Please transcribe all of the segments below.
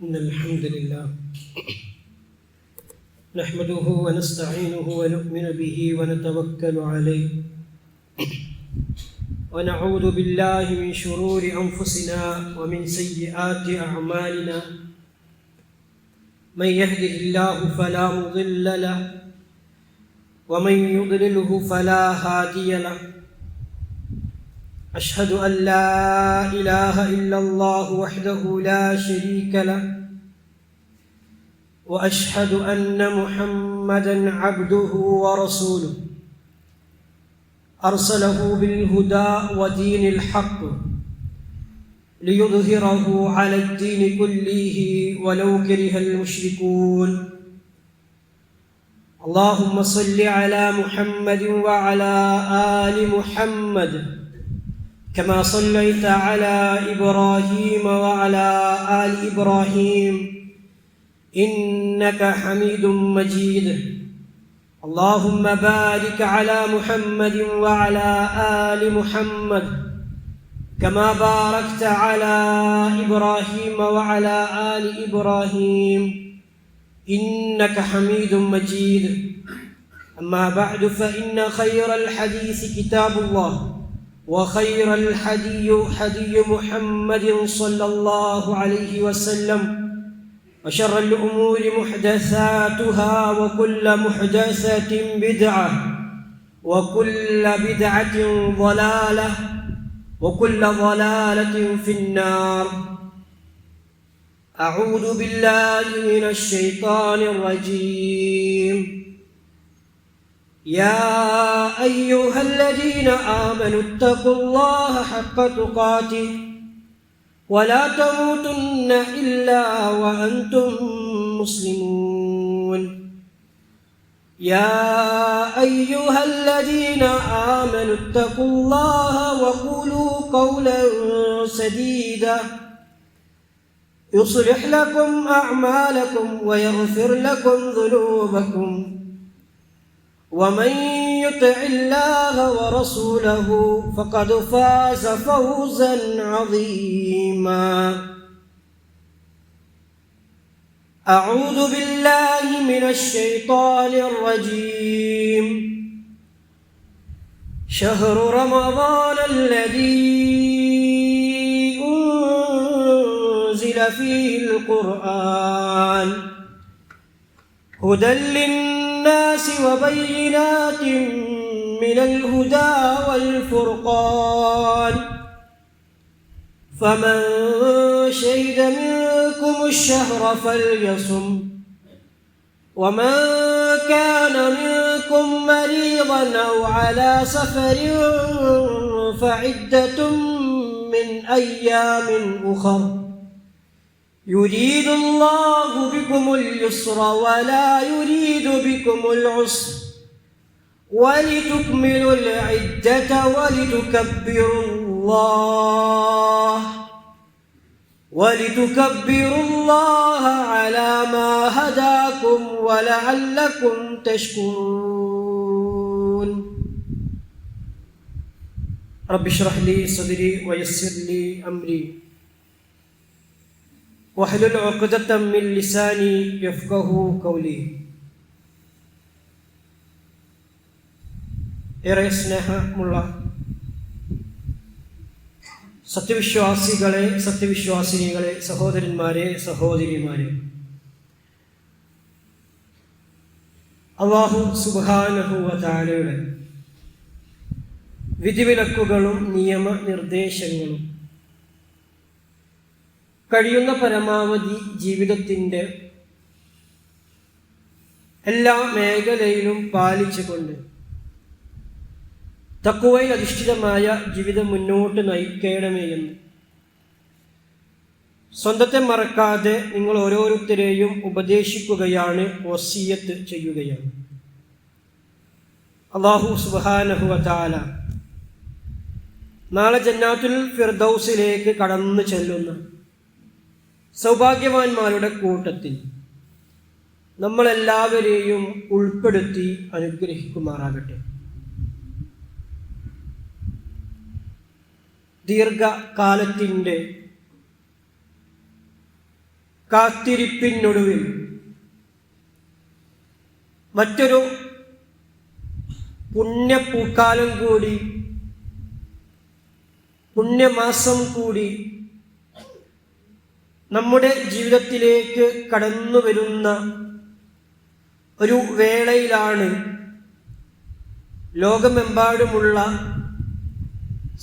إن الحمد لله نحمده ونستعينه ونؤمن به ونتوكل عليه ونعوذ بالله من شرور أنفسنا ومن سيئات أعمالنا من يهده الله فلا مضل له ومن يضلله فلا هادي له أشهد أن لا إله إلا الله وحده لا شريك له وأشهد أن محمدًا عبده ورسوله أرسله بالهدى ودين الحق ليظهره على الدين كله ولو كره المشركون اللهم صل على محمد وعلى آل محمد كما صليت على إبراهيم وعلى آل إبراهيم إنك حميد مجيد اللهم بارك على محمد وعلى آل محمد كما باركت على إبراهيم وعلى آل إبراهيم إنك حميد مجيد أما بعد فإن خير الحديث كتاب الله وخير الحدي حدي محمد صلى الله عليه وسلم وشر الأمور محدثاتها وكل محدثة بدعة وكل بدعة ضلالة وكل ضلالة في النار أعوذ بالله من الشيطان الرجيم يا أيها الذين آمنوا اتقوا الله حق تقاته ولا تموتن إلا وأنتم مسلمون يا أيها الذين آمنوا اتقوا الله وقولوا قولا سديدا يصلح لكم أعمالكم ويغفر لكم ذنوبكم ومن يطع الله ورسوله فقد فاز فوزا عظيما أعوذ بالله من الشيطان الرجيم شهر رمضان الذي أنزل فيه القرآن هدى للناس وبينات من الهدى والفرقان فمن شهد منكم الشهر فليصم ومن كان منكم مريضا أو على سفر فعدة من أيام أخر يريد الله بكم اليسر ولا يريد بكم العسر ولتكملوا العدة ولتكبروا الله على ما هداكم ولعلكم تشكرون رب اشرح لي صدري ويسر لي أمري واحلل عقدة من لساني يفقهوا قولي ഏറെ സ്നേഹമുള്ള സത്യവിശ്വാസികളെ സത്യവിശ്വാസിനികളെ സഹോദരന്മാരെ സഹോദരിമാരെ അല്ലാഹു സുബ്ഹാനഹു വ തആലയുടെ വിധിവിലക്കുകളും നിയമനിർദ്ദേശങ്ങളും കഴിയുന്ന പരമാവധി ജീവിതത്തിൻ്റെ എല്ലാ മേഖലയിലും പാലിച്ചുകൊണ്ട് തഖ്വയിൽ അധിഷ്ഠിതമായ ജീവിതം മുന്നോട്ട് നയിക്കണമേ എന്ന് സ്വന്തത്തെ മറക്കാതെ നിങ്ങൾ ഓരോരുത്തരെയും ഉപദേശിക്കുകയാണ്, വസിയ്യത്ത് ചെയ്യുകയാണ്. അല്ലാഹു സുബ്ഹാനഹു വ തആല നാളെ ജന്നാത്തുൽ ഫിർദൗസിലേക്ക് കടന്നു ചെല്ലുന്ന സൗഭാഗ്യവാന്മാരുടെ കൂട്ടത്തിൽ നമ്മളെല്ലാവരെയും ഉൾപ്പെടുത്തി അനുഗ്രഹിക്കുമാറാകട്ടെ. ദീർഘകാലത്തിൻ്റെ കാത്തിരിപ്പിനൊടുവിൽ മറ്റൊരു പുണ്യപ്പൂക്കാലം കൂടി, പുണ്യമാസം കൂടി നമ്മുടെ ജീവിതത്തിലേക്ക് കടന്നു വരുന്ന ഒരു വേളയിലാണ് ലോകമെമ്പാടുമുള്ള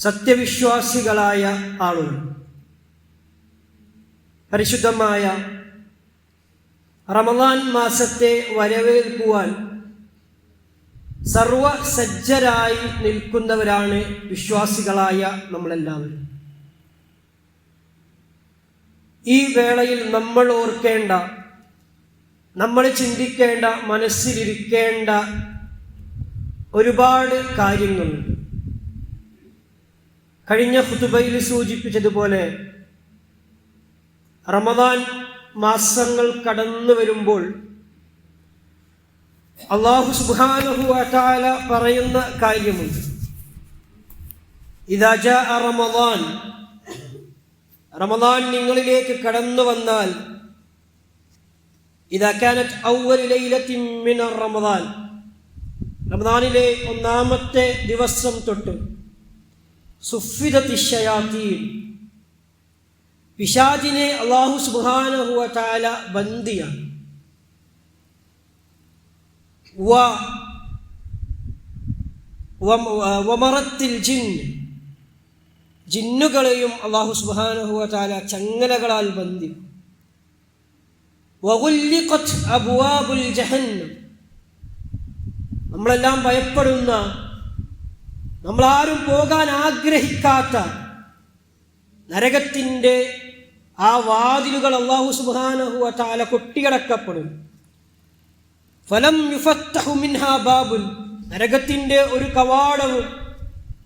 സത്യവിശ്വാസികളായ ആളുകൾ പരിശുദ്ധമായ റമദാൻ മാസത്തെ വരവേൽക്കുവാൻ സർവസജ്ജരായി നിൽക്കുന്നവരാണ് വിശ്വാസികളായ നമ്മളെല്ലാവരും. ഈ വേളയിൽ നമ്മൾ ഓർക്കേണ്ട, നമ്മൾ ചിന്തിക്കേണ്ട, മനസ്സിലിരിക്കേണ്ട ഒരുപാട് കാര്യങ്ങളുണ്ട്. കഴിഞ്ഞ ഖുതുബയിൽ സൂചിപ്പിച്ചതുപോലെ റമദാൻ മാസങ്ങൾ കടന്നു വരുമ്പോൾ അല്ലാഹു സുബ്ഹാനഹു വ തആല പറയുന്ന കാര്യമുണ്ട്. ഇദാ ജാഅ റമദാൻ, റമദാൻ നിങ്ങളിലേക്ക് കടന്നു വന്നാൽ, ഇദാ കാനത് അവ്വൽ ലൈലത്തിൻ മിൻ റമദാൻ, റമദാനിലെ ഒന്നാമത്തെ ദിവസം തൊട്ട് സുഫിദത്തി ശയാതീൻ, പിശാചിനെ അല്ലാഹു സുബ്ഹാനഹു വ തആല ബന്ദിയാണ്. വമറത്തിൽ ജിന്ന്, ജിന്നുകളെയും അല്ലാഹു സുബ്ഹാനഹു വ തആല ചങ്ങലകളാൽ ബന്ധിക്കും. വഗുല്ലിഖത് അബ്വാബുൽ ജഹന്നം, നമ്മളെല്ലാം ഭയപ്പെടുന്ന, നമ്മളാരും പോകാൻ ആഗ്രഹിക്കാത്ത നരകത്തിൻ്റെ ആ വാതിലുകൾ അല്ലാഹു സുബ്ഹാനഹു വ തആല കൊട്ടിയടക്കപ്പെടും. ഫലം യുഫത്തഹു മിൻഹാ ബാബുൻ, നരകത്തിൻ്റെ ഒരു കവാടവും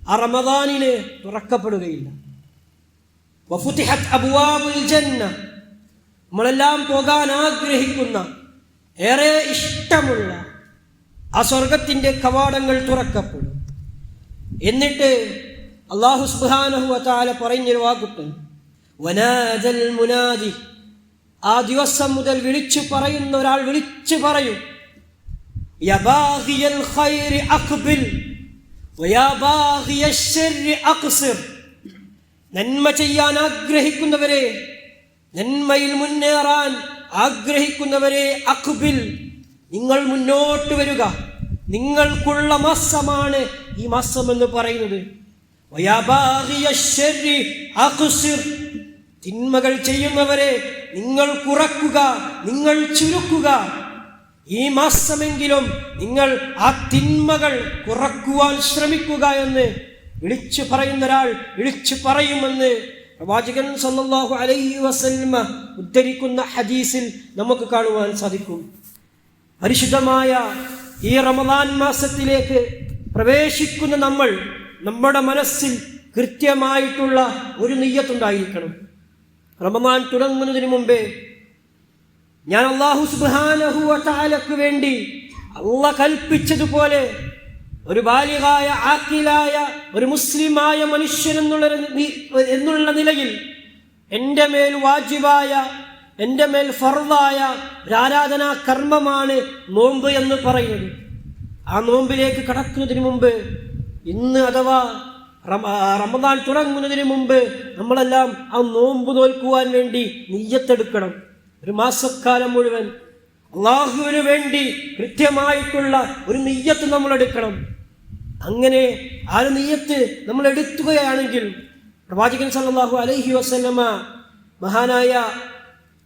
ആ റമദാനിന് തുറക്കപ്പെടുകയില്ല. വഫുതിഹത് അബ്വാബുൽ ജന്ന, നമ്മളെല്ലാം പോകാൻ ആഗ്രഹിക്കുന്ന, ഏറെ ഇഷ്ടമുള്ള ആ സ്വർഗത്തിൻ്റെ കവാടങ്ങൾ തുറക്കപ്പെടും. എന്നിട്ട് അല്ലാഹു സുബ്ഹാനഹു വ തആല പറഞ്ഞൊരു വാക്കുണ്ട്, വനാദൽ മുനാദി, ആ ദിവസം മുതൽ വിളിച്ചു പറയുന്ന ഒരാൾ വിളിച്ചു പറയും, യാ ബാഗിയൽ ഖൈരി അഖ്ബിൽ വയാ ബാഗിയൽ ശർരി അഖ്സിർ, നന്മ ചെയ്യാൻ ആഗ്രഹിക്കുന്നവരെ, നന്മയിൽ മുന്നേറാൻ ആഗ്രഹിക്കുന്നവരെ, അഖ്ബിൽ, നിങ്ങൾ മുന്നോട്ട് വരിക, നിങ്ങൾക്കുള്ള മാസമാണ് ഈ മാസം എന്ന് പറയുന്നത്. വയാ ബാഗിയൽ ശർരി അഖ്സിർ, തിന്മകൾ ചെയ്യുന്നവരെ നിങ്ങൾ കുറക്കുക, നിങ്ങൾ ചുരുക്കുക, ഈ മാസമെങ്കിലും നിങ്ങൾ ആ തിന്മകൾ കുറക്കുവാൻ ശ്രമിക്കുക എന്ന് വിളിച്ചു പറയുന്ന ഒരാൾ വിളിച്ചു പറയുമെന്ന് പ്രവാചകൻ സല്ലല്ലാഹു അലൈഹി വസല്ലമ ഉദ്ധരിക്കുന്ന ഹദീസിൽ നമുക്ക് കാണുവാൻ സാധിക്കും. പരിശുദ്ധമായ ഈ റമദാൻ മാസത്തിലേക്ക് പ്രവേശിക്കുന്ന നമ്മൾ, നമ്മുടെ മനസ്സിൽ കൃത്യമായിട്ടുള്ള ഒരു നിയ്യത്തുണ്ടായിരിക്കണം. റമദാൻ തുടങ്ങുന്നതിന് മുമ്പേ ഞാൻ അല്ലാഹു സുബ്ഹാനഹു വ തആലക്ക് വേണ്ടി അല്ലാഹ് കൽപ്പിച്ചതുപോലെ ഒരു ബാലിഗായ ആഖിലായ ഒരു മുസ്ലിമായ മനുഷ്യൻ എന്നുള്ള നിലയിൽ എൻ്റെ മേൽ വാജിബായ, എൻ്റെ മേൽ ഫർദായ ഒരു ആരാധനാ കർമ്മമാണ് നോമ്പ് എന്ന് പറയുന്നത്. ആ നോമ്പിലേക്ക് കടക്കുന്നതിന് മുമ്പ്, ഇന്ന് അഥവാ റമദാൻ തുടങ്ങുന്നതിന് മുമ്പ് നമ്മളെല്ലാം ആ നോമ്പ് നോൽക്കുവാൻ വേണ്ടി നിയ്യത്തെടുക്കണം. ഒരു മാസക്കാലം മുഴുവൻ അല്ലാഹുവിന് വേണ്ടി കൃത്യമായിട്ടുള്ള ഒരു നിയ്യത്ത് നമ്മൾ എടുക്കണം. അങ്ങനെ ആ നിയ്യത്ത് നമ്മൾ എടുക്കുകയാണെങ്കിൽ പ്രവാചകൻ സല്ലല്ലാഹു അലൈഹി വസല്ലമ, മഹാനായ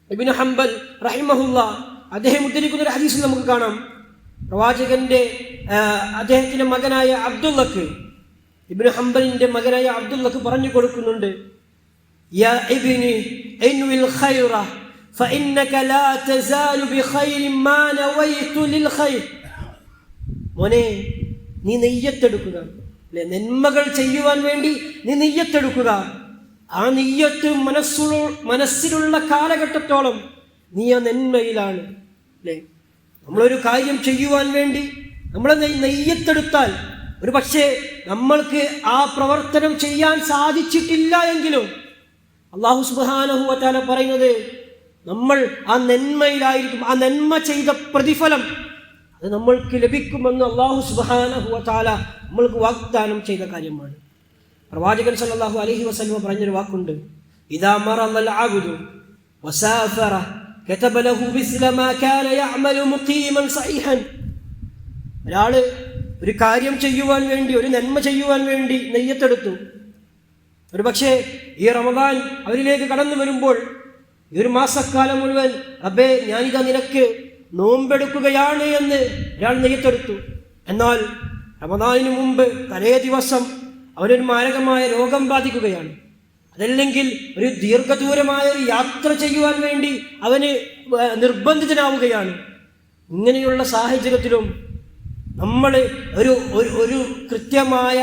ഇബ്നു ഹംബൽ റഹിമഹുല്ലാ, അദ്ദേഹം ഉദ്ധരിക്കുന്ന ഒരു ഹദീസിൽ നമുക്ക് കാണാം, പ്രവാചകന്റെ അദ്ദേഹത്തിന്റെ മകനായ അബ്ദുള്ളക്ക്, ഇബ്നു ഹംബലിന്റെ മകനായ അബ്ദുള്ളക്ക് പറഞ്ഞു കൊടുക്കുന്നുണ്ട്, യാ ഇബ്നി ഇൻവിൽ ഖൈറ ഫഇന്നക ലാ തസാലു ബിഖൈരി മാ നവൈതു ലിൽ ഖൈർ, മോനെ നീ നെയ്യത്തെടുക്കുക, അല്ലെ, നന്മകൾ ചെയ്യുവാൻ വേണ്ടി നീ നെയ്യത്തെടുക്കുക. ആ നെയ്യത്ത് മനസ്സിലുള്ള കാലഘട്ടത്തോളം നീ ആ നന്മയിലാണ്, അല്ലേ. നമ്മളൊരു കാര്യം ചെയ്യുവാൻ വേണ്ടി നമ്മൾ നെയ്യത്തെടുത്താൽ ഒരു പക്ഷേ നമ്മൾക്ക് ആ പ്രവർത്തനം ചെയ്യാൻ സാധിച്ചിട്ടില്ല എങ്കിലും അല്ലാഹു സുബ്ഹാനഹു വ തആല പറയുന്നത്, നമ്മൾ ആ നന്മയിലായിരിക്കും. ആ നന്മ ചെയ്ത പ്രതിഫലം അത് നമ്മൾക്ക് ലഭിക്കുമെന്ന് അല്ലാഹു സുബ്ഹാനഹു വ തആല നമ്മൾക്ക് വാഗ്ദാനം ചെയ്ത കാര്യമാണ്. പ്രവാചകൻ സല്ലല്ലാഹു അലൈഹി വസല്ലം പറഞ്ഞൊരു വാക്കുണ്ട്, ഇദാ മറദൽ അബ്ദു വസാഫറ കതബ ലഹു മിസ്ല മാ കാന യഅമലു മുഖീമൻ സഹീഹൻ. ഒരാള് ഒരു കാര്യം ചെയ്യുവാൻ വേണ്ടി, ഒരു നന്മ ചെയ്യുവാൻ വേണ്ടി നെയ്യത്തെടുത്തു. ഒരു പക്ഷേ ഈ റമദാൻ അവരിലേക്ക് കടന്നു വരുമ്പോൾ ഈ ഒരു മാസക്കാലം മുഴുവൻ റബ്ബേ ഞാനിതാ നിനക്ക് നോമ്പെടുക്കുകയാണ് എന്ന് ഒരാൾ നെയ്യത്തെടുത്തു. എന്നാൽ റമദാനിന് മുമ്പ് തലേ ദിവസം അവനൊരു മാരകമായ രോഗം ബാധിക്കുകയാണ്. അതല്ലെങ്കിൽ ഒരു ദീർഘദൂരമായ ഒരു യാത്ര ചെയ്യുവാൻ വേണ്ടി അവന് നിർബന്ധിതനാവുകയാണ്. ഇങ്ങനെയുള്ള സാഹചര്യത്തിലും നമ്മൾ ഒരു കൃത്യമായ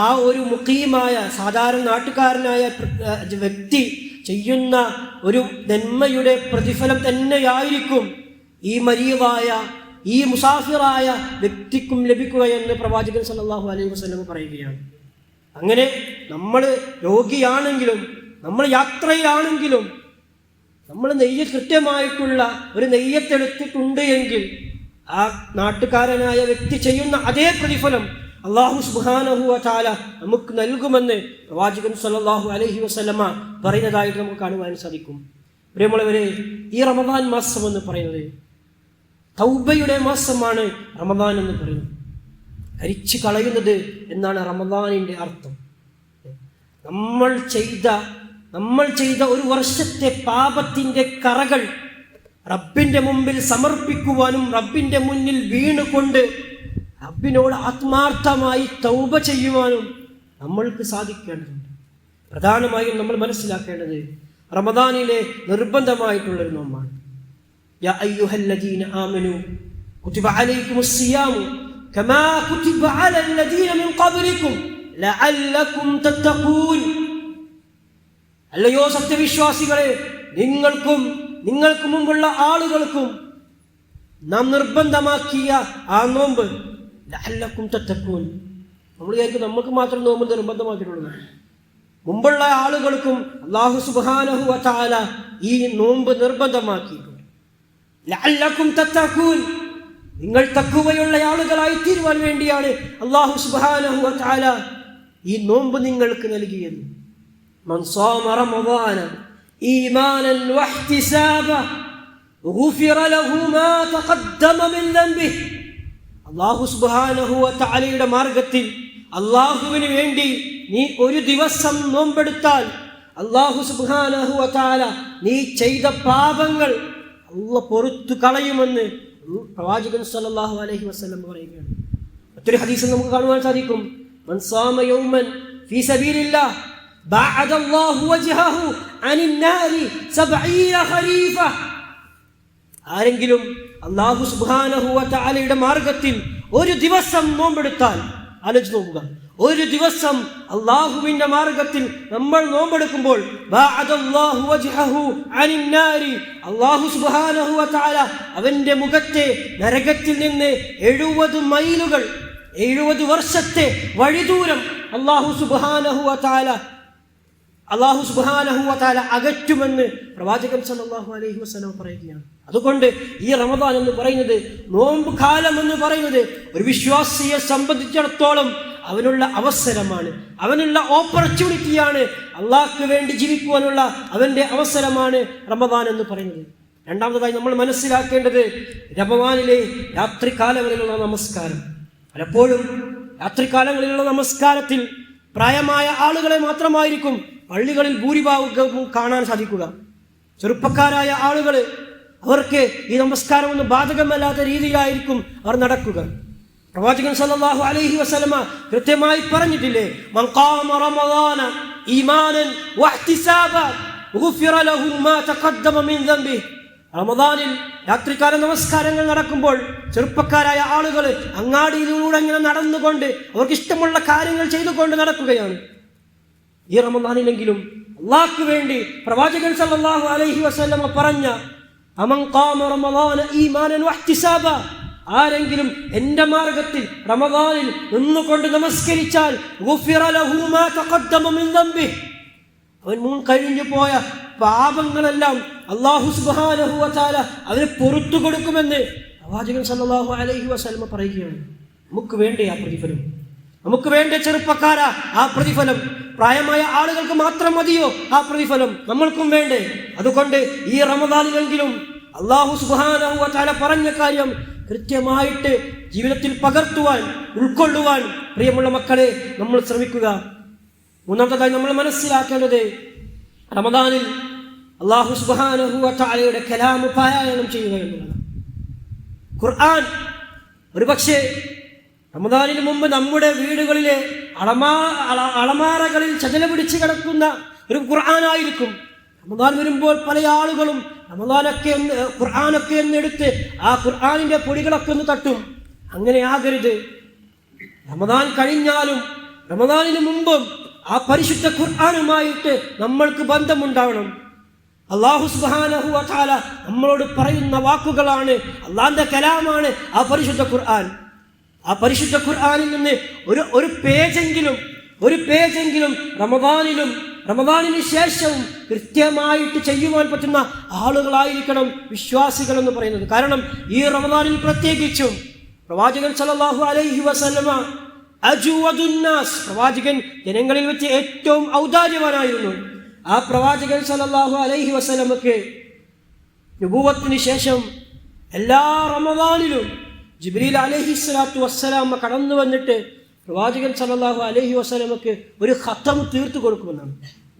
ആ ഒരു മുഖീമായ സാധാരണ നാട്ടുകാരനായ വ്യക്തി ചെയ്യുന്ന ഒരു നന്മയുടെ പ്രതിഫലം തന്നെയായിരിക്കും ഈ മരീവായ, ഈ മുസാഫിറായ വ്യക്തിക്കും ലഭിക്കുകയെന്ന് പ്രവാചകൻ സല്ലല്ലാഹു അലൈഹി വസല്ലം പറയുകയാണ്. അങ്ങനെ നമ്മൾ രോഗിയാണെങ്കിലും നമ്മൾ യാത്രയിലാണെങ്കിലും നമ്മൾ കൃത്യമായിട്ടുള്ള ഒരു നെയ്യത്തെടുത്തിട്ടുണ്ട് എങ്കിൽ ആ നാട്ടുകാരനായ വ്യക്തി ചെയ്യുന്ന അതേ പ്രതിഫലം അല്ലാഹു സുബ്ഹാനഹു വ തആല നമുക്ക് നൽകുമെന്ന് പ്രവാചകൻ സല്ലല്ലാഹു അലൈഹി വസല്ലമ പറയുന്നതായിട്ട് നമുക്ക് കാണുവാൻ സാധിക്കും. പ്രിയമുള്ളവരെ, ഈ റമദാൻ മാസം എന്ന് പറയുന്നത് തൗബയുടെ മാസമാണ്. റമദാൻ എന്ന് പറയുന്നത് കരിച്ചു കളയുന്നത് എന്നാണ് റമദാനിൻ്റെ അർത്ഥം. നമ്മൾ ചെയ്ത ഒരു വർഷത്തെ പാപത്തിൻ്റെ കറകൾ റബ്ബിൻ്റെ മുമ്പിൽ സമർപ്പിക്കുവാനും റബ്ബിൻ്റെ മുന്നിൽ വീണുകൊണ്ട് റബ്ബിനോട് ആത്മാർത്ഥമായി തൗബ ചെയ്യുവാനും നമ്മൾക്ക് സാധിക്കേണ്ടതുണ്ട്. പ്രധാനമായും നമ്മൾ മനസ്സിലാക്കേണ്ടത് റമദാനിലെ നിർബന്ധമായിട്ടുള്ളൊരു നോമ്പാണ്. യാ അയ്യുഹല്ലദീന ആമനൂ കുതിബ അലൈക്കുമുസ് സിയാമു കമാ കുതിബ അലല്ലദീന മിൻ ഖബ്ലിക്കും ലഅല്ലകും തത്തഖൂൻ. അല്ലയോ സത്യവിശ്വാസികളെ, നിങ്ങൾക്ക് മുമ്പുള്ള ആളുകൾക്കും നാം നിർബന്ധമാക്കിയ ആ നോമ്പ് ലഅല്ലകും തത്തഖൂൻ. നമ്മൾ വിചാരിക്കും നമുക്ക് മാത്രം നോമ്പ് നിർബന്ധമാക്കിയിട്ടുള്ളൂ. മുമ്പുള്ള ആളുകൾക്കും അല്ലാഹു സുബ്ഹാനഹു വ തആല ഈ നോമ്പ് നിർബന്ധമാക്കിയിട്ടുണ്ട്. ലഅല്ലകും തത്തഖൂൻ, നിങ്ങൾ തഖ്വയുള്ള ആളുകളായി തീരുവാൻ വേണ്ടിയാണ് അല്ലാഹു സുബ്ഹാനഹു വ തആല ഈ നോമ്പ് നിങ്ങൾക്ക് നൽകിയത്. മൻ സാമ റമദാന ഈമാനൻ വഹ്തിസാബൻ ഗുഫിറ ലഹു മാ തഖദ്ദമ മിൻ ദംബിഹി. അല്ലാഹു സുബ്ഹാനഹു വ തആലയുടെ മാർഗത്തിൽ അല്ലാഹുവിന് വേണ്ടി നീ ഒരു ദിവസം നോമ്പെടുത്താൽ അല്ലാഹു സുബ്ഹാനഹു വ തആല നീ ചെയ്ത പാപങ്ങൾ അല്ലാഹു പൊറുത്തു കളയുമെന്ന് പ്രവാചകൻ സല്ലല്ലാഹു അലൈഹി വസല്ലം പറയുകയാണ്. മറ്റൊരു ഹദീസിൽ നമുക്ക് കാണുവാൻ സാധിക്കും, മൻ സാമ യൗമൻ ഫീ സബീലില്ലാഹ് ബഅദ അല്ലാഹു വജ്ഹഹു അനിൻ നാരി 70 ഖരീഫ. ആരെങ്കിലും അല്ലാഹു സുബ്ഹാനഹു വ തആലയുടെ മാർഗത്തിൽ ഒരു ദിവസം നോമ്പെടുത്താൽ, ആലോചിച്ച് നോക്കുക, ഒരു ദിവസം അല്ലാഹുവിന്റെ മാർഗത്തിൽ നമ്മൾ നോമ്പെടുക്കുമ്പോൾ ബഅദല്ലാഹു വജ്ഹഹു അനിൻ നാരി, അല്ലാഹു സുബ്ഹാനഹു വ തആല അവന്റെ മുഖത്തെ നരകത്തിൽ നിന്ന് 70 മൈലുകൾ 70 വർഷത്തെ വഴിദൂരം അല്ലാഹു സുബ്ഹാനഹു വ തആല അകറ്റുമെന്ന് പ്രവാചകൻ സല്ലല്ലാഹു അലൈഹി വസല്ലം പറയുകയാണ്. അതുകൊണ്ട് ഈ റമദാൻ എന്ന് പറയുന്നത്, നോമ്പ് കാലം എന്ന് പറയുന്നത് ഒരു വിശ്വാസിയെ സംബന്ധിച്ചിടത്തോളം അവനുള്ള അവസരമാണ്, അവനുള്ള ഓപ്പർച്യൂണിറ്റിയാണ്. അള്ളാഹ്ക്ക് വേണ്ടി ജീവിക്കുവാനുള്ള അവൻ്റെ അവസരമാണ് റമദാൻ എന്ന് പറയുന്നത്. രണ്ടാമതായി നമ്മൾ മനസ്സിലാക്കേണ്ടത് റമദാനിലെ രാത്രികാലങ്ങളിലുള്ള നമസ്കാരം. പലപ്പോഴും രാത്രികാലങ്ങളിലുള്ള നമസ്കാരത്തിൽ പ്രായമായ ആളുകളെ മാത്രമായിരിക്കും പള്ളികളിൽ ഭൂരിഭാഗവും കാണാൻ സാധിക്കുക. ചെറുപ്പക്കാരായ ആളുകൾ, അവർക്ക് ഈ നമസ്കാരമൊന്നും ബാധകമല്ലാത്ത രീതിയിലായിരിക്കും അവർ നടക്കുക. പ്രവാചകൻ സല്ലല്ലാഹു അലൈഹി വസല്ലമ കൃത്യമായി പറഞ്ഞിട്ടില്ലേ, മൻ ഖാമ റമദാന ഈമാനൻ വഹ്തിസാബൻ ഗുഫിറ ലഹു മാ തഖദ്ദമ മിൻ ദംബിഹി. റമദാനിൽ രാത്രികാല നമസ്കാരങ്ങൾ നടക്കുമ്പോൾ ചെറുപ്പക്കാരായ ആളുകൾ അങ്ങാടിയിലൂടെ ഇങ്ങനെ നടന്നുകൊണ്ട് അവർക്ക് ഇഷ്ടമുള്ള കാര്യങ്ങൾ ചെയ്തുകൊണ്ട് നടക്കുകയാണ്. ഈ റമദാനിലെങ്കിലും അല്ലാഹ്ക്ക് വേണ്ടി പ്രവാചകൻ സല്ലല്ലാഹു അലൈഹി വസല്ലമ പറഞ്ഞ അമൻ ഖാമ റമദാന ഈമാനൻ വഹ്തിസാബൻ, ആരെങ്കിലും എൻ്റെ മാർഗത്തിൽ റമദാനിൽ നിന്നുകൊണ്ട് നമസ്കരിച്ചാൽ ഗുഫിറ ലഹു മാ തഖദ്ദമ മിൻ ദംബിഹി, അവൻ മുൻ കഴിഞ്ഞു പോയ പാപങ്ങളെല്ലാം അല്ലാഹു സുബ്ഹാനഹു വ തആല അവന് പുറത്തു കൊടുക്കുമെന്ന് പ്രവാചകൻ സല്ലല്ലാഹു അലൈഹി വസല്ലം പറയുകയാണ്. നമുക്ക് വേണ്ടേ ആ പ്രതിഫലം? നമുക്ക് വേണ്ട ചെറുപ്പക്കാരാ ആ പ്രതിഫലം? പ്രായമായ ആളുകൾക്ക് മാത്രം മതിയോ ആ പ്രതിഫലം? നമ്മൾക്കും വേണ്ടേ? അതുകൊണ്ട് ഈ റമദാനിലെങ്കിലും അല്ലാഹു സുബ്ഹാനഹു വ തആല പറഞ്ഞ കാര്യം കൃത്യമായിട്ട് ജീവിതത്തിൽ പകർത്തുവാൻ, ഉൾക്കൊള്ളുവാൻ പ്രിയമുള്ള മക്കളെ നമ്മൾ ശ്രമിക്കുക. മൂന്നാമത്തേതായി നമ്മൾ മനസ്സിലാക്കേണ്ടത്, റമദാനിൽ അല്ലാഹു സുബ്ഹാനഹു വ തആലയുടെ കലാം പാരായണം ചെയ്യുക എന്നുള്ളതാണ്. ഖുർആൻ ഒരുപക്ഷെ റമദാനിന് മുമ്പ് നമ്മുടെ വീടുകളിലെ അളമാറകളിൽ ചതല പിടിച്ച് കിടക്കുന്ന ഒരു ഖുർആനായിരിക്കും. റമദാൻ വരുമ്പോൾ പല ആളുകളും ഖുർആനൊക്കെ എന്നെടുത്ത് ആ ഖുർആനിന്റെ പൊടികളൊക്കെ ഒന്ന് തട്ടും. അങ്ങനെ ആകരുത്. റമദാൻ കഴിഞ്ഞാലും റമദാനിന് മുമ്പും ആ പരിശുദ്ധ ഖുർആനുമായിട്ട് നമ്മൾക്ക് ബന്ധമുണ്ടാവണം. അല്ലാഹു സുബ്ഹാനഹു വ തആല നമ്മളോട് പറയുന്ന വാക്കുകളാണ്, അല്ലാഹുവിന്റെ കലാമാണ് ആ പരിശുദ്ധ ഖുർആൻ. ആ പരിശുദ്ധ ഖുർആനിൽ നിന്ന് ഒരു പേജെങ്കിലും റമദാനിന് ശേഷവും കൃത്യമായിട്ട് ചെയ്യുവാൻ പറ്റുന്ന ആളുകളായിരിക്കണം വിശ്വാസികൾ എന്ന് പറയുന്നത്. കാരണം ഈ റമദാനിൽ പ്രത്യേകിച്ചും പ്രവാചകൻ സല്ലല്ലാഹു അലൈഹി വസല്ലമ അജ്വദുന്നാസ്, പ്രവാചകൻ ജനങ്ങളിൽ വെച്ച് ഏറ്റവും ഔദാര്യവാനായിരുന്നു. ആ പ്രവാചകൻ സല്ലല്ലാഹു അലൈഹി വസല്ലമക്ക് നബുവത്തിന് ശേഷം എല്ലാ റമദാനിലും ജിബ്രീൽ അലൈഹിസ്സലാത്തു വസ്സലാം കടന്നു വന്നിട്ട് പ്രവാചകൻ സല്ലല്ലാഹു അലൈഹി വസല്ലമക്ക് ഒരു ഖത്തം തീർത്തു കൊടുക്കുമെന്നാണ്,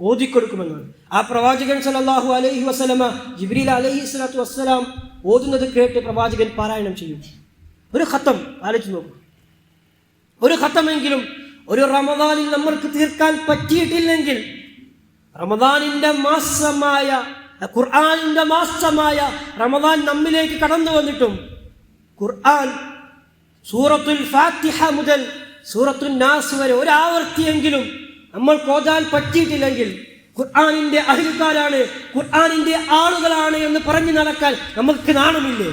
ഓതിക്കൊടുക്കുമെന്നാണ്. ആ പ്രവാചകൻ സല്ലല്ലാഹു അലൈഹി വസല്ലമ ജിബ്രീൽ അലൈഹിസ്സലാത്തു വസ്സലാം ഓതുന്നത് കേട്ട് പ്രവാചകൻ പാരായണം ചെയ്യും. ഒരു ഖത്തം ആലോചിച്ച് നോക്കും. ഒരു ഖത്തമെങ്കിലും ഒരു റമദാനിൽ നമ്മൾക്ക് തീർക്കാൻ പറ്റിയിട്ടില്ലെങ്കിൽ, റമദാനിന്റെ മാസമായ ഖുർആനിന്റെ മാസമായ റമദാൻ നമ്മിലേക്ക് കടന്നു വന്നിട്ടും ഖുർആൻ സൂറത്തുൽ ഫാത്തിഹ മുതൽ സൂറത്തുൻ നാസ് വരെ ഒരാവർത്തിയെങ്കിലും നമ്മൾ ഓതാൻ പറ്റിയിട്ടില്ലെങ്കിൽ ഖുർആനിന്റെ അഹ്ലുകാരാണ്, ഖുർആനിന്റെ ആളുകളാണ് എന്ന് പറഞ്ഞു നടക്കാൻ നമുക്ക് നാണമില്ലേ?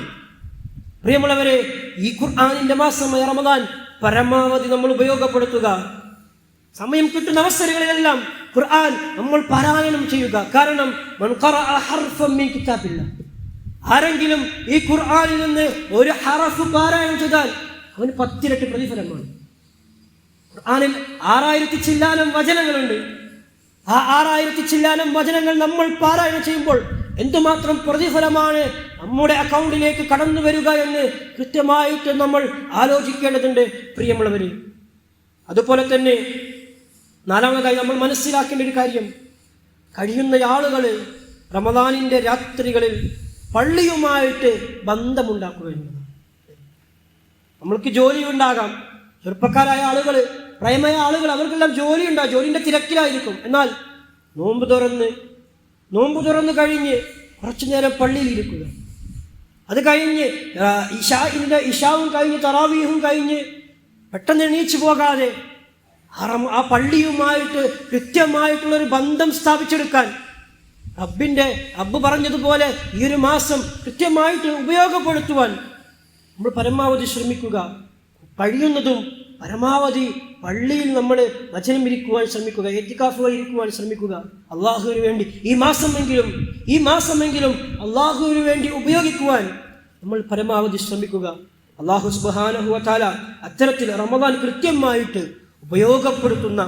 പ്രിയമുള്ളവരെ, ഈ ഖുർആനിന്റെ മാസമായ റമദാൻ പരമാവധി നമ്മൾ ഉപയോഗപ്പെടുത്തുക. സമയം കിട്ടുന്ന അവസരങ്ങളിലെല്ലാം ഖുർആൻ നമ്മൾ പാരായണം ചെയ്യുക. കാരണം മൻ ഖറഅ ഹർഫൻ മിൻ കിതാബില്ലാഹ്, ആരെങ്കിലും ഈ ഖുർആനിൽ നിന്ന് ഒരു ഹറഫ് പാരായണം ചെയ്താൽ അവന് 10 ഇരട്ടി പ്രതിഫലമാണ്. ഖുർആനിൽ 6000 ചില്ലാനം വചനങ്ങളുണ്ട്. ആ 6000 ചില്ലാനം വചനങ്ങൾ നമ്മൾ പാരായണം ചെയ്യുമ്പോൾ എന്തുമാത്രം പ്രതിഫലമാണ് നമ്മുടെ അക്കൗണ്ടിലേക്ക് കടന്നു വരിക എന്ന് കൃത്യമായിട്ട് നമ്മൾ ആലോചിക്കേണ്ടതുണ്ട് പ്രിയമുള്ളവരെ. അതുപോലെ തന്നെ നാലാമതായി നമ്മൾ മനസ്സിലാക്കേണ്ട ഒരു കാര്യം, കഴിയുന്ന ആളുകൾ റമദാനിന്റെ രാത്രികളിൽ പള്ളിയുമായിട്ട് ബന്ധമുണ്ടാക്കുക എന്നതാണ്. നമ്മൾക്ക് ജോലി ഉണ്ടാകാം, ചെറുപ്പക്കാരായ ആളുകൾ, പ്രായമായ ആളുകൾ, അവർക്കെല്ലാം ജോലി ഉണ്ടാകും, ജോലിൻ്റെ തിരക്കിലായിരിക്കും. എന്നാൽ നോമ്പ് തുറന്ന് കഴിഞ്ഞ് കുറച്ചു നേരം പള്ളിയിൽ ഇരിക്കുക. അത് കഴിഞ്ഞ് ഇശാവും കഴിഞ്ഞ് തറാവീഹും കഴിഞ്ഞ് പെട്ടെന്ന് എണീച്ചു പോകാതെ ആ പള്ളിയുമായിട്ട് കൃത്യമായിട്ടുള്ളൊരു ബന്ധം സ്ഥാപിച്ചെടുക്കാൻ റബ്ബ് പറഞ്ഞതുപോലെ ഈ ഒരു മാസം കൃത്യമായിട്ട് ഉപയോഗപ്പെടുത്തുവാൻ നമ്മൾ പരമാവധി ശ്രമിക്കുക. കഴിയുന്നതും പരമാവധി പള്ളിയിൽ നമ്മൾ വചനം ഇരിക്കുവാൻ ശ്രമിക്കുക, ഇത്തികാഫുകൾ ഇരിക്കുവാൻ ശ്രമിക്കുക. അള്ളാഹുവിന് വേണ്ടി ഈ മാസമെങ്കിലും അള്ളാഹുവിന് വേണ്ടി ഉപയോഗിക്കുവാൻ നമ്മൾ പരമാവധി ശ്രമിക്കുക. അല്ലാഹു സുബ്ഹാനഹു വ തആല അത്തരത്തിൽ റമദാൻ കൃത്യമായിട്ട് ഉപയോഗപ്പെടുത്തുന്ന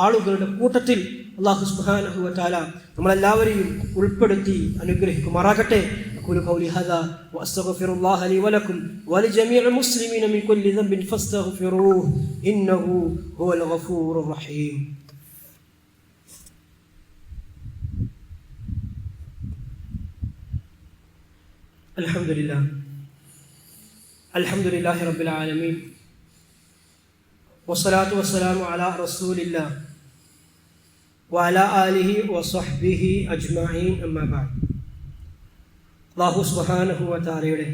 ആളുകളുടെ കൂട്ടത്തിൽ അല്ലാഹു സുബ്ഹാനഹു വ തആല നമ്മളെല്ലാവരെയും ഉൾപ്പെടുത്തി അനുഗ്രഹിക്കുമാറാകട്ടെ. أقول قولي هذا وأستغفر الله لي ولكم ولجميع المسلمين من كل ذنب فاستغفروه إنه هو الغفور الرحيم. الحمد لله رب العالمين والصلاة والسلام على رسول الله وعلى آله وصحبه أجمعين أما بعد. അല്ലാഹു സുബ്ഹാനഹു വ തആലയുടെ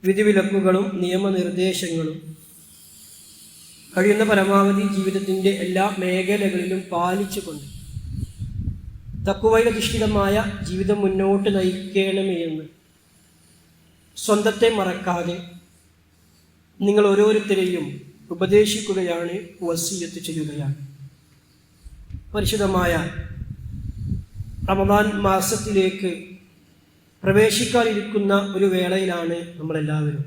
വിധിവിലക്കുകളും നിയമനിർദ്ദേശങ്ങളും കഴിയുന്ന പരമാവധി ജീവിതത്തിൻ്റെ എല്ലാ മേഖലകളിലും പാലിച്ചുകൊണ്ട് തഖ്വയിലധിഷ്ഠിതമായ ജീവിതം മുന്നോട്ട് നയിക്കണമേ എന്ന് സ്വന്തത്തെ മറക്കാതെ നിങ്ങൾ ഓരോരുത്തരെയും ഉപദേശിക്കുകയാണ്, വസിയ്യത്ത് ചെയ്യുകയാണ്. പരിശുദ്ധമായ റമദാൻ മാസത്തിലേക്ക് പ്രവേശിക്കാനിരിക്കുന്ന ഒരു വേളയിലാണ് നമ്മളെല്ലാവരും.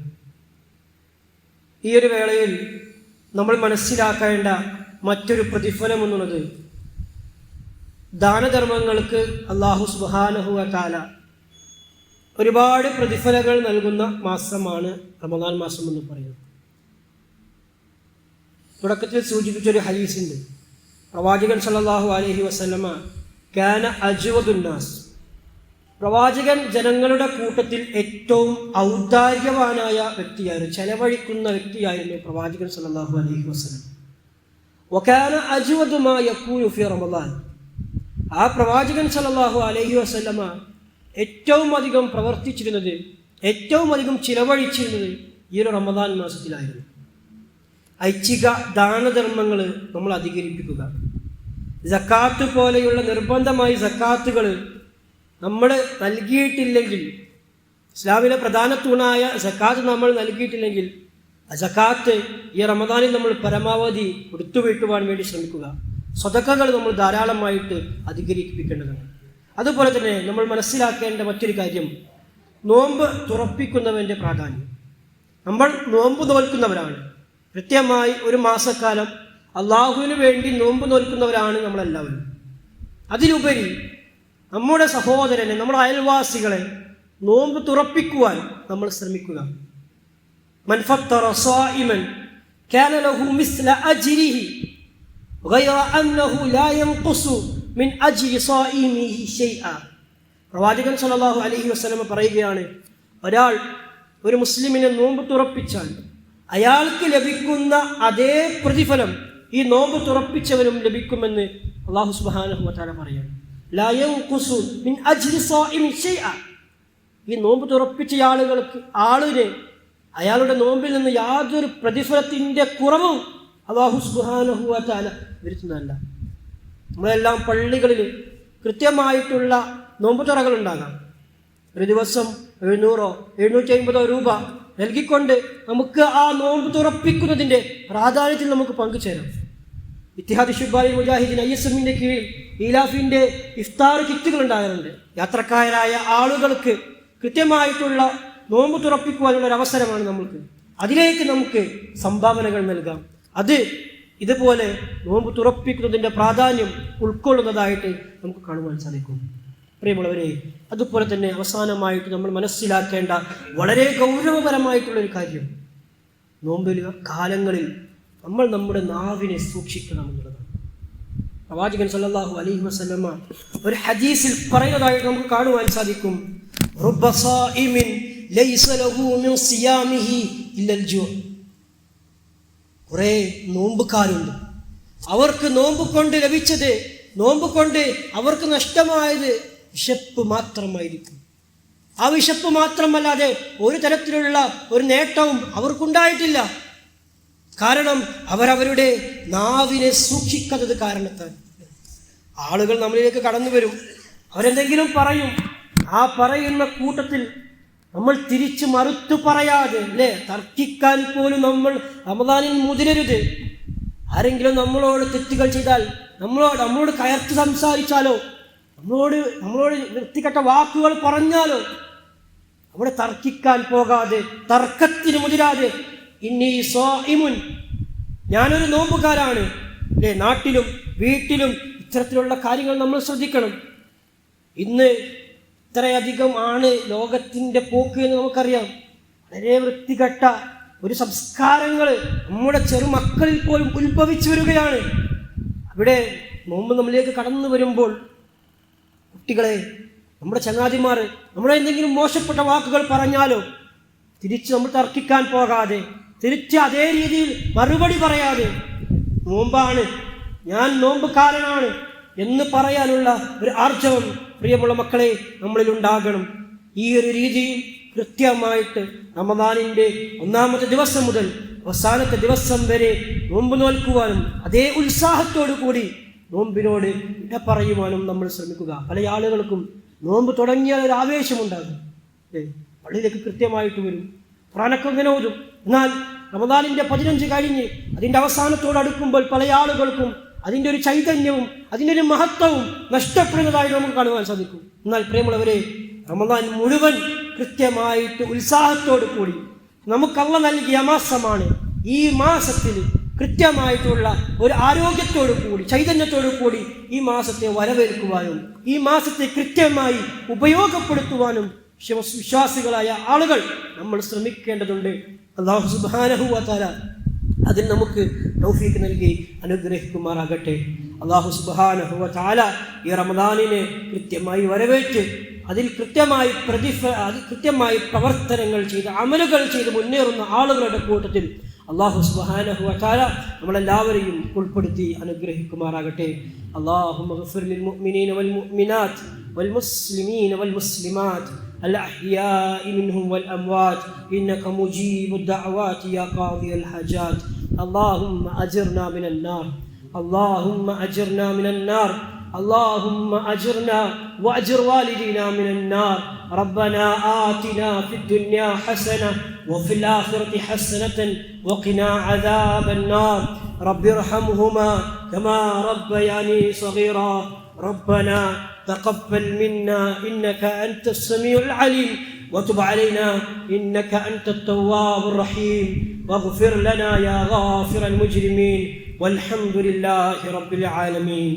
ഈ ഒരു വേളയിൽ നമ്മൾ മനസ്സിലാക്കേണ്ട മറ്റൊരു പ്രതിഫലം എന്നുള്ളത്, ദാനധർമ്മങ്ങൾക്ക് അല്ലാഹു സുബ്ഹാനഹു വ തആല ഒരുപാട് പ്രതിഫലങ്ങൾ നൽകുന്ന മാസമാണ് റമദാൻ മാസം എന്ന് പറയുന്നത്. തുടക്കത്തിൽ സൂചിപ്പിച്ചൊരു ഹദീസുണ്ട്. പ്രവാചകൻ സല്ലല്ലാഹു അലൈഹി വസല്ലമ കാന അജ്വദുന്നാസ്, പ്രവാചകൻ ജനങ്ങളുടെ കൂട്ടത്തിൽ ഏറ്റവും ഔദാര്യവാനായ വ്യക്തിയായിരുന്നു, ചെലവഴിക്കുന്ന വ്യക്തിയായിരുന്നു പ്രവാചകൻ സല്ലല്ലാഹു അലൈഹി വസല്ലം. വകാന അജ്വദു മാ യകൂനു ഫി റമദാൻ, ആ പ്രവാചകൻ സല്ലല്ലാഹു അലൈഹി വസല്ലമ ഏറ്റവും അധികം പ്രവർത്തിച്ചിരുന്നത്, ഏറ്റവും അധികം ചിലവഴിച്ചിരുന്നത് ഈ ഒരു റമദാൻ മാസത്തിലായിരുന്നു. ഐച്ഛിക ദാനധർമ്മങ്ങൾ നമ്മൾ അധികരിപ്പിക്കുക. സക്കാത്ത് പോലെയുള്ള നിർബന്ധമായി സക്കാത്തുകൾ നമ്മൾ നൽകിയിട്ടില്ലെങ്കിൽ, ഇസ്ലാമിലെ പ്രധാന തൂണായ സക്കാത്ത് നമ്മൾ നൽകിയിട്ടില്ലെങ്കിൽ, ആ സക്കാത്ത് ഈ റമദാനിൽ നമ്മൾ പരമാവധി കൊടുത്തുവീട്ടുവാൻ വേണ്ടി ശ്രമിക്കുക. സ്വതക്കകൾ നമ്മൾ ധാരാളമായിട്ട് അധികരിപ്പിക്കേണ്ടതാണ്. അതുപോലെ തന്നെ നമ്മൾ മനസ്സിലാക്കേണ്ട മറ്റൊരു കാര്യം, നോമ്പ് തുറപ്പിക്കുന്നവൻ്റെ പ്രാധാന്യം. നമ്മൾ നോമ്പ് നോൽക്കുന്നവരാണ്, കൃത്യമായി ഒരു മാസക്കാലം അള്ളാഹുവിന് വേണ്ടി നോമ്പ് നോൽക്കുന്നവരാണ് നമ്മളെല്ലാവരും. അതിലുപരി നമ്മുടെ സഹോദരനെ, നമ്മുടെ അയൽവാസികളെ നോമ്പ് തുറപ്പിക്കുവാൻ നമ്മൾ ശ്രമിക്കുക. മൻ ഫത്തറ സായിമൻ കാന ലഹു മിസ്ല അജ്രിഹി ഗൈറ അന്നഹു ലാ യൻഖുസു മിൻ അജ്രി സായിമിഹി ശൈഅ. പ്രവാചകൻ സല്ലല്ലാഹു അലൈഹി വസല്ലം പറയുകയാണ്, ഒരാൾ ഒരു മുസ്ലിമിനെ നോമ്പ് തുറപ്പിച്ചാൽ അയാൾക്ക് ലഭിക്കുന്ന അതേ പ്രതിഫലം ഈ നോമ്പ് തുറപ്പിച്ചവനും ലഭിക്കുമെന്ന് അല്ലാഹു സുബ്ഹാനഹു വ തആല പറയുന്നു. ലാ യൻഖുസു മിൻ അജ്രി സായിമി ശൈഅ. ഈ നോമ്പ് തുറപ്പിച്ച ആളിന് അയാളുടെ നോമ്പിൽ നിന്ന് യാതൊരു പ്രതിഫലത്തിൻ്റെ കുറവും അല്ലാഹു സുബ്ഹാനഹു വ തആല വരുത്തുന്നതല്ല. നമ്മളെല്ലാം പള്ളികളിൽ കൃത്യമായിട്ടുള്ള നോമ്പ് തുറകളുണ്ടാകാം. ഒരു ദിവസം 700 750 രൂപ നൽകിക്കൊണ്ട് നമുക്ക് ആ നോമ്പ് തുറപ്പിക്കുന്നതിൻ്റെ പ്രാധാന്യത്തിൽ നമുക്ക് പങ്കുചേരാം. ഇത്തിഹാദ് ശുബാലി മുജാഹിദിൻ ISMന്റെ കീഴിൽ ഈലാഫിൻ്റെ ഇഫ്താർ കിറ്റുകൾ ഉണ്ടാകാറുണ്ട്. യാത്രക്കാരായ ആളുകൾക്ക് കൃത്യമായിട്ടുള്ള നോമ്പ് തുറപ്പിക്കുവാനുള്ള ഒരു അവസരമാണ് നമ്മൾക്ക്. അതിലേക്ക് നമുക്ക് സംഭാവനകൾ നൽകാം. അത് ഇതുപോലെ നോമ്പ് തുറപ്പിക്കുന്നതിൻ്റെ പ്രാധാന്യം ഉൾക്കൊള്ളുന്നതായിട്ട് നമുക്ക് കാണുവാൻ സാധിക്കും. പ്രിയമുള്ളവരെ, അതുപോലെ തന്നെ അവസാനമായിട്ട് നമ്മൾ മനസ്സിലാക്കേണ്ട വളരെ ഗൗരവപരമായിട്ടുള്ളൊരു കാര്യം, നോമ്പിൽ കാലങ്ങളിൽ നമ്മൾ നമ്മുടെ നാവിനെ സൂക്ഷിക്കണം എന്നുള്ളതാണ്. പ്രവാചകൻ സല്ലല്ലാഹു അലൈഹി വസല്ലമ ഒരു ഹദീസിൽ പറയുന്നതായിട്ട് നമുക്ക് കാണുവാൻ സാധിക്കും, റുബ്ബ സായിമിൻ ലൈസ ലഹു മിൻ സിയാമിഹി ഇല്ലൽ ജൂ. കുറേ നോമ്പുകാരുണ്ട്, അവർക്ക് നോമ്പ് കൊണ്ട് ലഭിച്ചത്, നോമ്പ് കൊണ്ട് അവർക്ക് നഷ്ടമായത് വിശപ്പ് മാത്രമായിരിക്കും. ആ വിശപ്പ് മാത്രമല്ലാതെ ഒരു തരത്തിലുള്ള ഒരു നേട്ടവും അവർക്കുണ്ടായിട്ടില്ല. കാരണം അവരവരുടെ നാവിനെ സൂക്ഷിക്കാത്തത് കാരണത്താൽ. ആളുകൾ നമ്മളിലേക്ക് കടന്നു വരും, അവരെന്തെങ്കിലും പറയും, ആ പറയുന്ന കൂട്ടത്തിൽ നമ്മൾ തിരിച്ചു മറുത്തു പറയാതെ, അല്ലേ, തർക്കിക്കാൻ പോലും നമ്മൾ റമദാനിൽ മുതിരരുത്. ആരെങ്കിലും നമ്മളോട് തെറ്റുകൾ ചെയ്താൽ, നമ്മളോട് കയർത്ത് സംസാരിച്ചാലോ, നമ്മളോട് വൃത്തികെട്ട വാക്കുകൾ പറഞ്ഞാലോ, അവിടെ തർക്കിക്കാൻ പോകാതെ, തർക്കത്തിന് മുതിരാതെ, ഇന്നി സായിമുൻ, ഞാനൊരു നോമ്പുകാരാണ്, അല്ലേ, നാട്ടിലും വീട്ടിലും ഇത്തരത്തിലുള്ള കാര്യങ്ങൾ നമ്മൾ ശ്രദ്ധിക്കണം. ഇന്ന് ഇത്രയധികം ആണ് ലോകത്തിൻ്റെ പോക്ക് എന്ന് നമുക്കറിയാം. വളരെ വൃത്തികെട്ട ഒരു സംസ്കാരങ്ങൾ നമ്മുടെ ചെറുമക്കളിൽ പോലും ഉത്ഭവിച്ചു വരികയാണ്. അവിടെ നോമ്പ് നമ്മളിലേക്ക് കടന്നു വരുമ്പോൾ കുട്ടികളെ, നമ്മുടെ ചങ്ങാതിമാർ നമ്മളെ എന്തെങ്കിലും മോശപ്പെട്ട വാക്കുകൾ പറഞ്ഞാലോ, തിരിച്ച് നമ്മൾ തർക്കിക്കാൻ പോകാതെ, തിരിച്ച് അതേ രീതിയിൽ മറുപടി പറയാതെ, നോമ്പാണ്, ഞാൻ നോമ്പുകാരനാണ് എന്ന് പറയാനുള്ള ഒരു ആർജവം പ്രിയമുള്ള മക്കളെ നമ്മളിൽ ഉണ്ടാകണം. ഈ ഒരു രീതിയിൽ കൃത്യമായിട്ട് റമദാനിൻ്റെ ഒന്നാമത്തെ ദിവസം മുതൽ അവസാനത്തെ ദിവസം വരെ നോമ്പ് നോൽക്കുവാനും അതേ ഉത്സാഹത്തോടു കൂടി നോമ്പിനോട് ഇട പറയുവാനും നമ്മൾ ശ്രമിക്കുക. പല ആളുകൾക്കും നോമ്പ് തുടങ്ങിയാൽ ഒരു ആവേശമുണ്ടാകും, പള്ളിയിലേക്ക് കൃത്യമായിട്ട് വരും, ഖുർആനൊക്കെ ഇങ്ങനെ ഓതും. എന്നാൽ റമദാനിൻ്റെ 15 കഴിഞ്ഞ് അതിൻ്റെ അവസാനത്തോടടുക്കുമ്പോൾ പല ആളുകൾക്കും അതിൻ്റെ ഒരു ചൈതന്യവും അതിൻ്റെ ഒരു മഹത്വവും നഷ്ടപ്പെടുന്നതായി നമുക്ക് കാണുവാൻ സാധിക്കും. എന്നാൽ പ്രിയമുള്ളവരെ, റമദാൻ മുഴുവൻ കൃത്യമായിട്ട് ഉത്സാഹത്തോടു കൂടി നമുക്ക് അല്ലാഹു നൽകിയ മാസമാണ്. ഈ മാസത്തിൽ കൃത്യമായിട്ടുള്ള ഒരു ആരോഗ്യത്തോടു കൂടി ചൈതന്യത്തോടു കൂടി ഈ മാസത്തെ വരവേൽക്കുവാനും ഈ മാസത്തെ കൃത്യമായി ഉപയോഗപ്പെടുത്തുവാനും വിശ്വാസികളായ ആളുകൾ നമ്മൾ ശ്രമിക്കേണ്ടതുണ്ട്. അല്ലാഹു സുബ്ഹാനഹു വ തആല അതിൽ നമുക്ക് തൗഫീഖ് നൽകി അനുഗ്രഹിക്കുമാറാകട്ടെ. അല്ലാഹു സുബ്ഹാനഹു വ തആല ഈ റമദാനിനെ കൃത്യമായി വരവേറ്റ് അതിൽ കൃത്യമായി പ്രവർത്തനങ്ങൾ ചെയ്ത് അമലുകൾ ചെയ്ത് മുന്നേറുന്ന ആളുകളുടെ കൂട്ടത്തിൽ അല്ലാഹു സുബ്ഹാനഹു വ തആല നമ്മളെല്ലാവരെയും ഉൾപ്പെടുത്തി അനുഗ്രഹിക്കുമാറാകട്ടെ. അല്ലാഹുമ്മ ഗ്ഫിർ ലിൽ മുഅ്മിനീന വൽ മുഅ്മിനാത്ത് വൽ മുസ്ലിമീന വൽ മുസ്ലിമാത്ത് الأحياء منهم والأموات إنك مجيب الدعوات يا قاضي الحاجات. اللهم أجرنا من النار، اللهم أجرنا من النار، اللهم أجرنا وأجر والدينا من النار. ربنا آتنا في الدنيا حسنة وفي الآخرة حسنة وقنا عذاب النار. رب ارحمهما كما ربياني صغيرا. ربنا تقبل منا إنك أنت السميع العليم وتب علينا إنك أنت التواب الرحيم واغفر لنا يا غافر المجرمين والحمد لله رب العالمين.